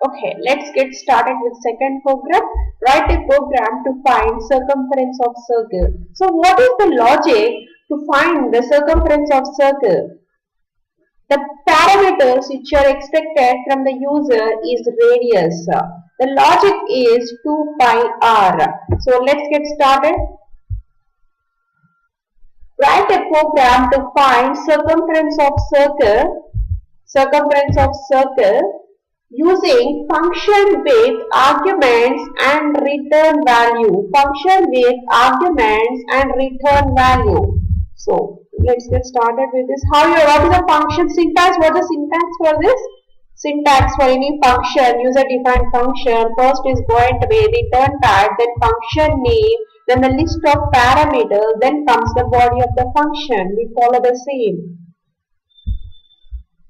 Okay, let's get started with second program. Write a program to find circumference of circle. So what is the logic to find the circumference of circle? The parameters which are expected from the user is radius. The logic is 2 pi r. So let's get started. Write a program to find circumference of circle. Circumference of circle using function with arguments and return value. Function with arguments and return value. So let's get started with this. What is the function syntax? What is the syntax for this? Syntax for any function, user defined function, first is going to be return type, then function name, then the list of parameters, then comes the body of the function. We follow the same.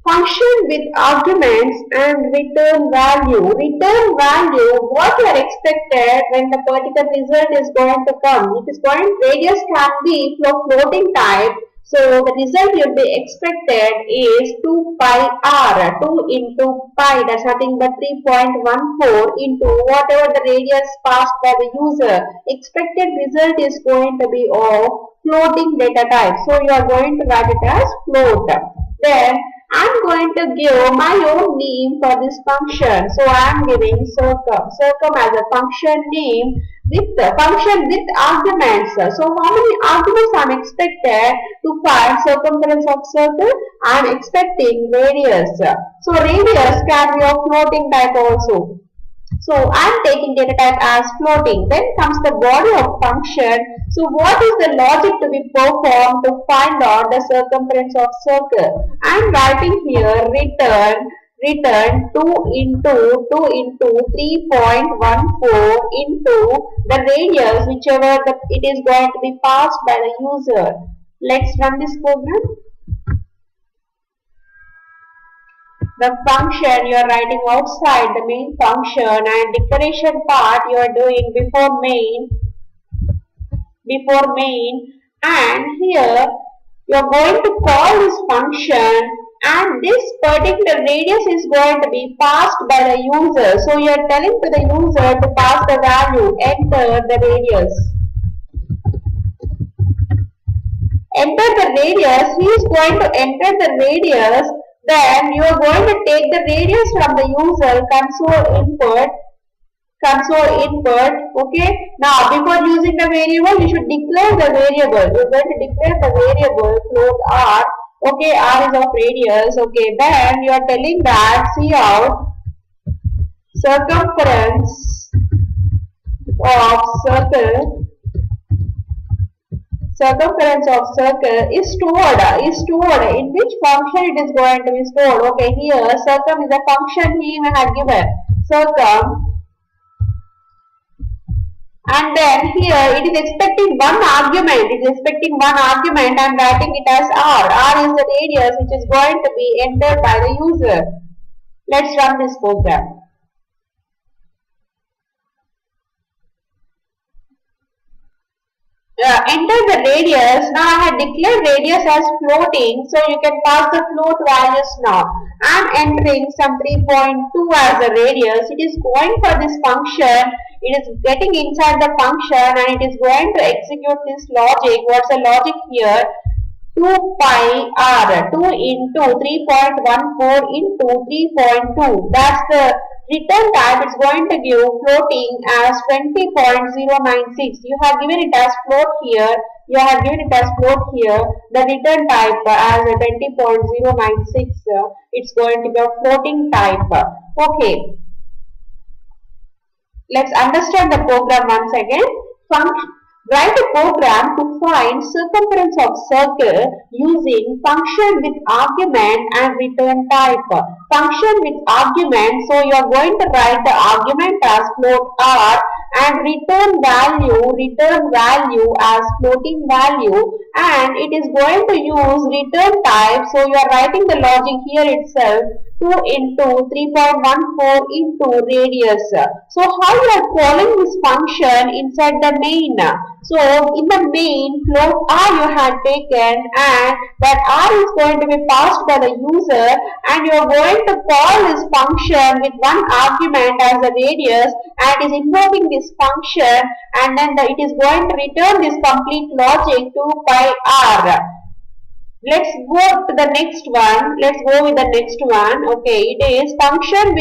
Function with arguments and return value. Return value, what you are expected when the particular result is going to come. It is going, radius can be floating type. So the result you will be expected is 2 pi r. 2 into pi, that's nothing but 3.14 into whatever the radius passed by the user. Expected result is going to be of floating data type. So you are going to write it as float. Then I am going to give my own name for this function. So I am giving circum. Circum as a function name with the function with arguments. So how many arguments I am expected to find circumference of circle? I am expecting radius. So radius can be of floating type also. So I am taking data type as floating. Then comes the body of function. So what is the logic to be performed to find out the circumference of circle? I am writing here return 2 into 3.14 into the radius whichever it is going to be passed by the user. Let's run this program. The function you are writing outside the main function and declaration part you are doing before main, and here you are going to call this function and this particular radius is going to be passed by the user. So you are telling to the user to pass the value, enter the radius. Enter the radius, he is going to enter the radius. Then you are going to take the radius from the user, console input. Okay. Now before using the variable, you should declare the variable. You are going to declare the variable float r. Okay, r is of radius. Okay, then you are telling that cout circumference of circle. Circumference of circle is stored in which function it is going to be stored. Okay, here circum is a function name I have given, circum, and then here it is expecting one argument. I am writing it as r. R is the radius which is going to be entered by the user. Let's run this program. Enter the radius. Now I have declared radius as floating, so you can pass the float values now. I am entering some 3.2 as the radius. It is going for this function. It is getting inside the function and it is going to execute this logic. What's the logic here? 2 pi r, 2 into 3.14 into 3.2. That's the return type. It's going to give floating as 20.096. You have given it as float here. The return type as 20.096. It's going to be a floating type. Okay. Let's understand the program once again. Write a program to find circumference of circle using function with argument and return type. Function with argument, so you are going to write the argument as float r and return value as floating value, and it is going to use return type. So you are writing the logic here itself, 2 into 3.14 into radius. So how you are calling this function inside the main? So in the main, float r you had taken, and that r is going to be passed by the user, and you are going to call this function with one argument as the radius, and is invoking this function, and then it is going to return this complete logic 2 pi r. Let's go to the next one. Let's go with the next one. Okay, it is function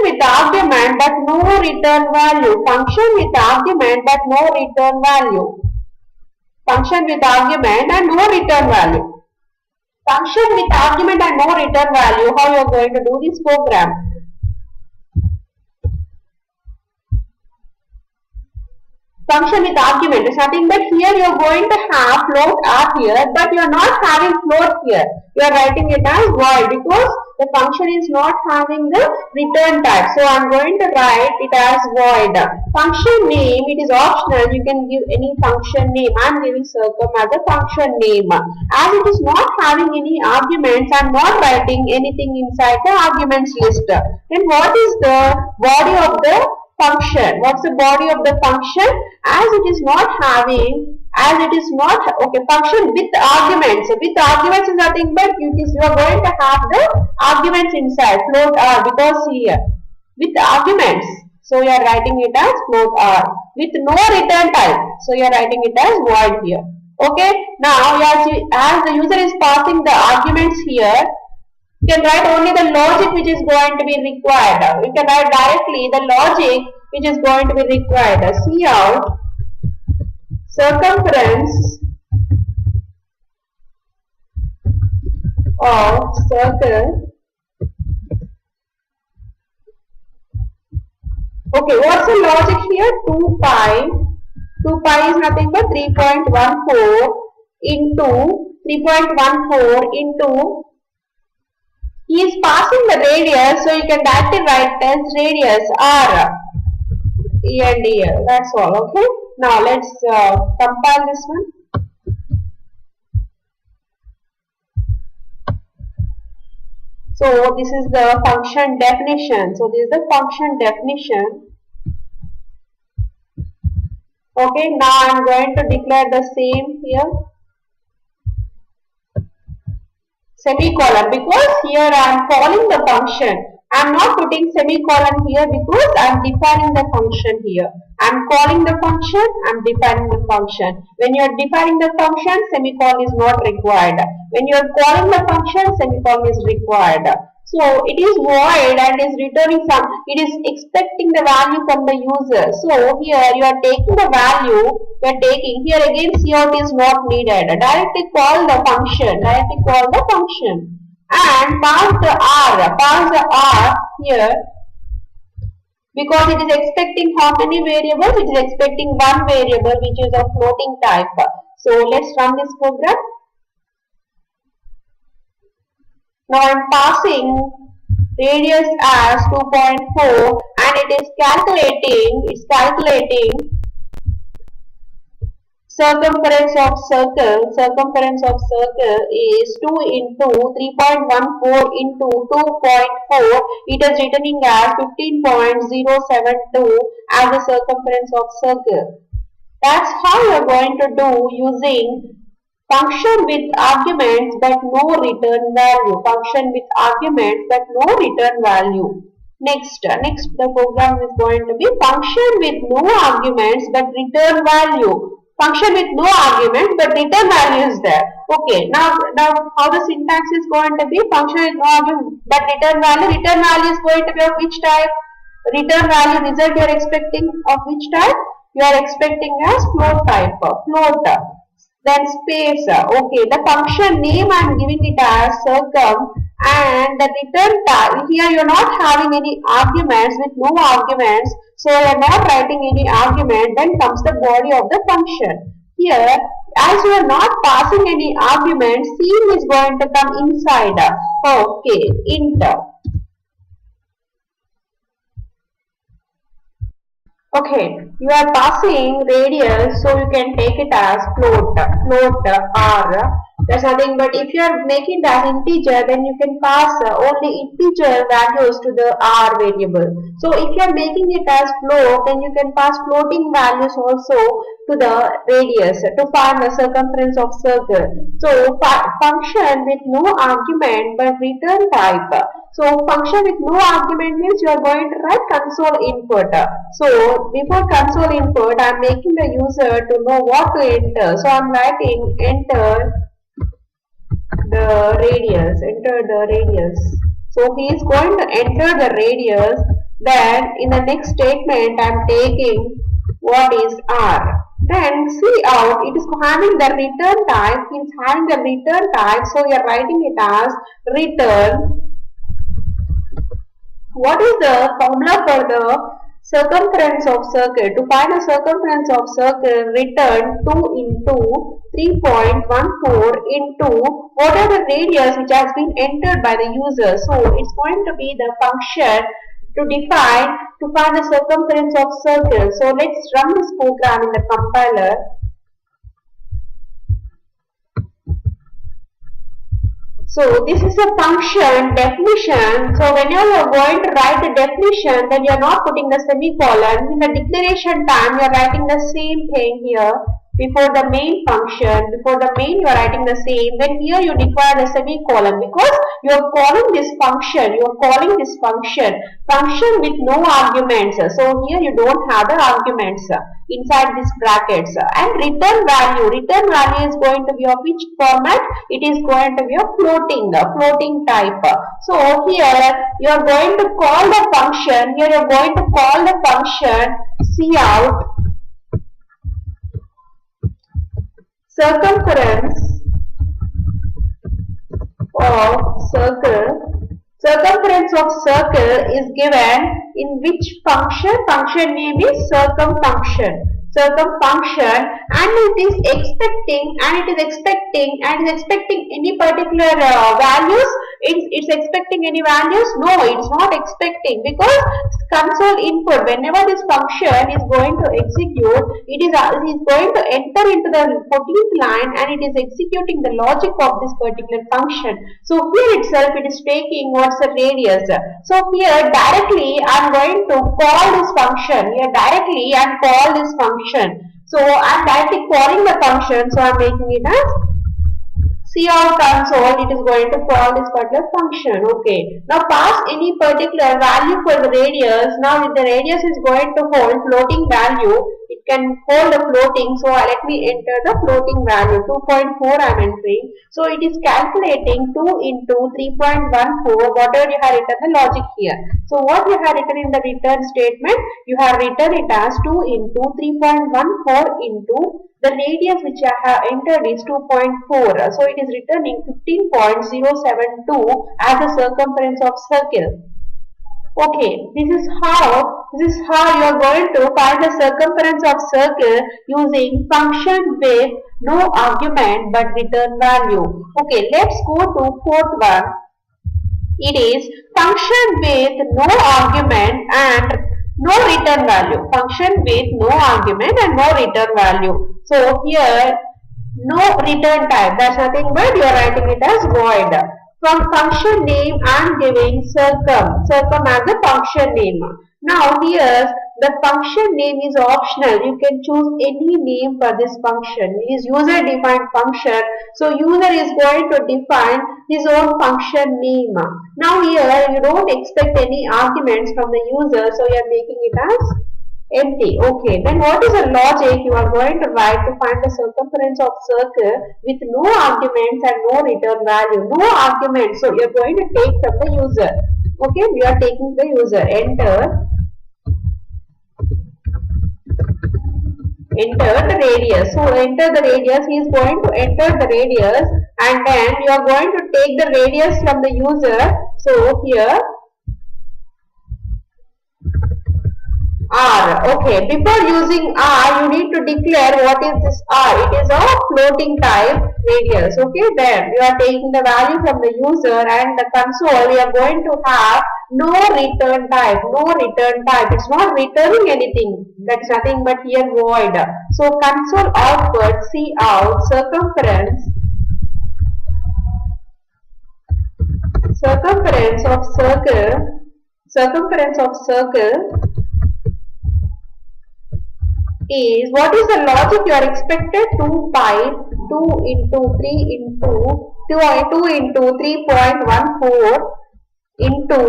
with argument but no return value. Function with argument but no return value. Function with argument and no return value. Function with argument and no return value. How you are going to do this program? Function with argument is nothing but here you are going to have float r here, but you are not having float here. You are writing it as void because the function is not having the return type. So I am going to write it as void. Function name, it is optional. You can give any function name. I am giving circum as a function name. As it is not having any arguments, I am not writing anything inside the arguments list. Then what is the body of the function? What's the body of the function? As it is not having, function with arguments. With arguments is nothing but you are going to have the arguments inside, float r, because here with arguments. So you are writing it as float r with no return type. So you are writing it as void here. Okay. Now as the user is passing the arguments here, you can write only the logic which is going to be required. You can write directly the logic which is going to be required. Cout circumference of circle. Okay, what's the logic here? 2 pi. 2 pi is nothing but 3.14 into he is passing the radius, so you can directly write as radius r. E and E. That's all. Okay. Now let's compile this one. So this is the function definition. So this is the function definition. Okay. Now I am going to declare the same here. Semicolon, because here I am calling the function. I am not putting semicolon here because I am defining the function here. I am calling the function, I am defining the function. When you are defining the function, semicolon is not required. When you are calling the function, semicolon is required. So it is void and is returning it is expecting the value from the user. So here you are taking the value, here again cout is not needed. Directly call the function, and pass the r here, because it is expecting how many variables? It is expecting one variable which is of floating type. So let's run this program. Now I am passing radius as 2.4 and it is calculating circumference of circle. Circumference of circle is 2 into 3.14 into 2.4. It is returning as 15.072 as the circumference of circle. That's how you are going to do using function with arguments but no return value. Function with arguments but no return value. Next the program is going to be function with no arguments but return value. Function with no arguments but return value is there. Okay, now how the syntax is going to be? Function with no argument but return value. Return value is going to be of which type? Return value result you are expecting of which type? You are expecting as float type. Float. Then space. Okay, the function name I am giving it as circum, and the return type, here you are not having any arguments, with no arguments, so you are not writing any argument. Then comes the body of the function. Here, as you are not passing any argument, scene is going to come inside. Okay, int. Okay, you are passing radius, so you can take it as float r. There's nothing but if you are making it as integer, then you can pass only integer values to the r variable. So if you are making it as float, then you can pass floating values also to the radius to find the circumference of circle. So function with no argument but return type. So function with no argument means you are going to write console input. So before console input, I am making the user to know what to enter. So I am writing enter the radius. Enter the radius. So he is going to enter the radius. Then in the next statement, I am taking what is r. Then see out, it is having the return type. He is having the return type. So you are writing it as return. What is the formula for the circumference of circle? To find the circumference of circle, return 2 into 3.14 into what are the radius which has been entered by the user. So it's going to be the function to define to find the circumference of circle. So let's run this program in the compiler. So this is a function definition. So whenever you are going to write the definition, then you are not putting the semicolon. In the declaration time, you are writing the same thing here. Before the main function, before the main you are writing the same, then here you require a semicolon because you are calling this function with no arguments. So here you don't have the arguments inside these brackets. And return value is going to be of which format? It is going to be a floating type. So here you are going to call the function, cout circumference of circle. Circumference of circle is given in which function? Function name is circumfunction, and it is expecting any particular values. It's expecting any values? No, it's not expecting because console input, whenever this function is going to execute, it is going to enter into the 14th line and it is executing the logic of this particular function. So here itself it is taking what's the radius. So here directly I am going to call this function. So I am directly calling the function. So I am making it as cout console. It is going to call this particular function. Okay. Now pass any particular value for the radius. Now if the radius is going to hold floating value, it can hold the floating. So let me enter the floating value. 2.4 I am entering. So it is calculating 2 into 3.14. Whatever you have written the logic here. So what you have written in the return statement, you have written it as 2 into 3.14 into the radius which I have entered is 2.4. So it is returning 15.072 as the circumference of circle. Okay, this is how you are going to find the circumference of circle using function with no argument but return value. Okay, let's go to fourth one. It is function with no argument and no return value. Function with no argument and no return value. So here no return type. That's nothing but you are writing it as void. From function name I am giving circum as a function name. Now here the function name is optional. You can choose any name for this function. It is user defined function. So user is going to define his own function name. Now here you don't expect any arguments from the user. So you are making it as empty. Okay, then what is the logic you are going to write to find the circumference of circle with no arguments and no return value? No arguments. So you are going to take from the user. Okay, you are taking the user. Enter the radius. So enter the radius. He is going to enter the radius, and then you are going to take the radius from the user. So here R. Okay, before using R, you need to declare what is this R. It is a floating type radius. Okay, then you are taking the value from the user and the console. We are going to have no return type, no return type. It's not returning anything. That's nothing but here void. So console output, see out, circumference of circle, circumference of circle is, what is the logic you are expected? 2 pi, 2 into 3 into 2 into 3.14 into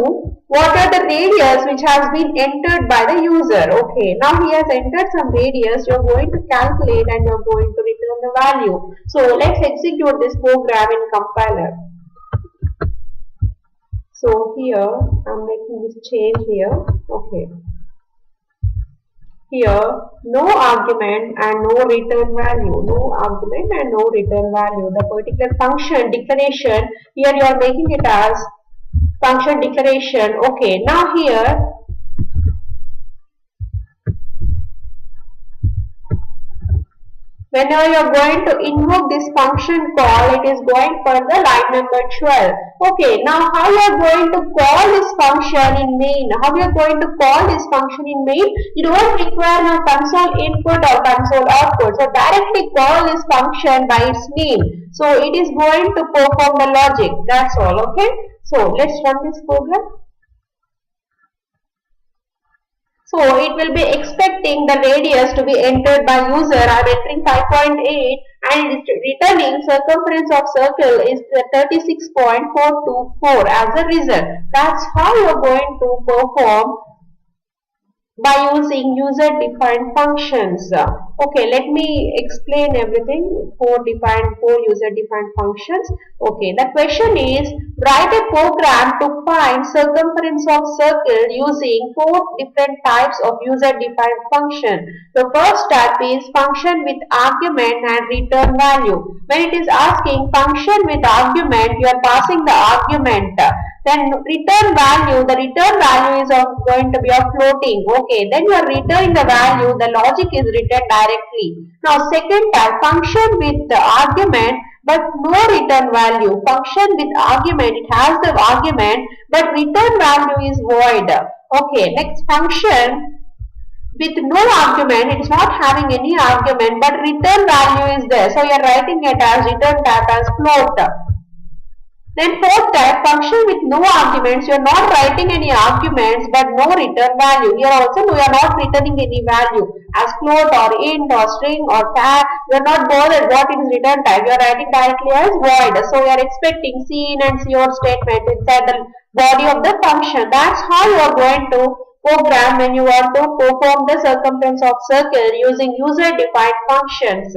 what are the radius which has been entered by the user. Okay, now he has entered some radius. You are going to calculate and you are going to return the value. So let's execute this program in compiler. So here I am making this change here. Okay. Here, no argument and no return value. No argument and no return value. The particular function declaration, here you are making it as function declaration. Okay, now here, whenever you are going to invoke this function call, it is going for the line number 12. Okay, now how you are going to call this function in main? How you are going to call this function in main? You don't require no console input or console output. So directly call this function by its name. So it is going to perform the logic. That's all. Okay. So let's run this program. So it will be expecting the radius to be entered by user. I am entering 5.8 and it is returning circumference of circle is 36.424 as a result. That's how you are going to perform by using user-defined functions. Okay, let me explain everything. Four user-defined functions. Okay, the question is, write a program to find circumference of circle using 4 different types of user-defined function. The first type is function with argument and return value. When it is asking function with argument, you are passing the argument. Then return value, the return value is going to be a floating. Okay, then you are returning the value, the logic is written directly. Now second type, function with the argument but no return value. Function with argument, it has the argument but return value is void. Okay, next function with no argument, it is not having any argument but return value is there. So you are writing it as return type as float. Then fourth type, function with no arguments, you are not writing any arguments but no return value. Here also you are not returning any value as float or int or string or tag. You are not bothered what is return type. You are writing directly as void. So you are expecting cin and cout statement inside the body of the function. That's how you are going to program when you want to perform the circumference of circle using user defined functions.